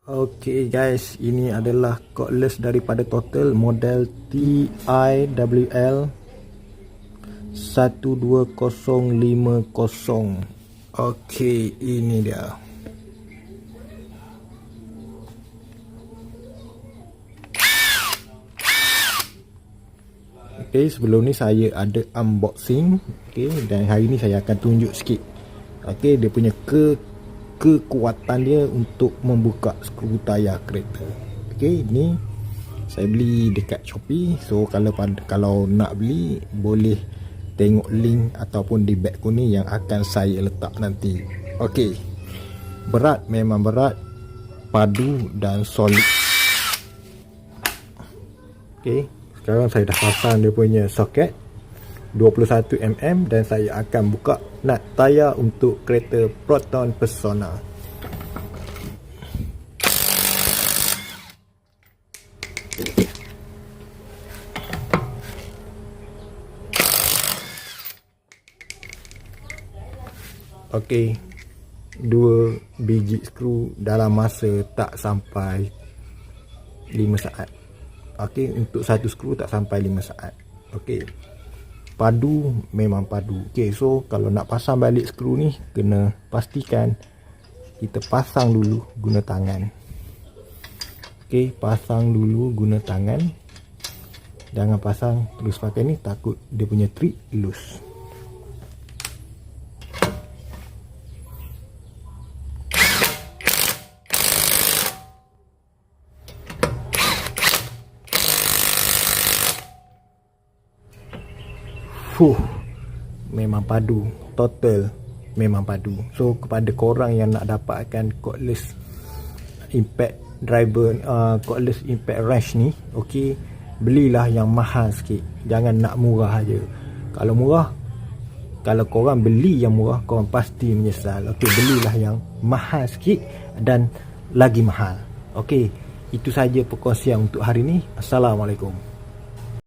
Okay guys, ini adalah cordless daripada Total model TIWL 12050. Okay, ini dia. Okay, sebelum ni saya ada unboxing. Okay, dan hari ni saya akan tunjuk sikit. Okay, dia punya kekuatan dia untuk membuka skru tayar kereta. Okay, ni saya beli dekat Shopee. So kalau nak beli, boleh tengok link ataupun di bag ku ni yang akan saya letak nanti. Okay, berat, memang berat, padu dan solid. Okay, sekarang saya dah pasang dia punya soket 21mm dan saya akan buka nut tayar untuk kereta Proton Persona. Okey, 2 biji skru dalam masa tak sampai 5 saat. Okey, untuk satu skru tak sampai 5 saat. Okey, padu, memang padu. Okey, so kalau nak pasang balik skru ni, kena pastikan kita pasang dulu guna tangan. Okey, pasang dulu guna tangan. Jangan pasang terus pakai ni, takut dia punya trik loose. Memang padu. Total memang padu. So kepada korang yang nak dapatkan cordless impact driver, cordless impact wrench ni, okey, belilah yang mahal sikit. Jangan nak murah aja. Kalau murah, kalau korang beli yang murah, korang pasti menyesal. Okey, belilah yang mahal sikit dan lagi mahal. Okey, itu saja perkongsian untuk hari ni. Assalamualaikum.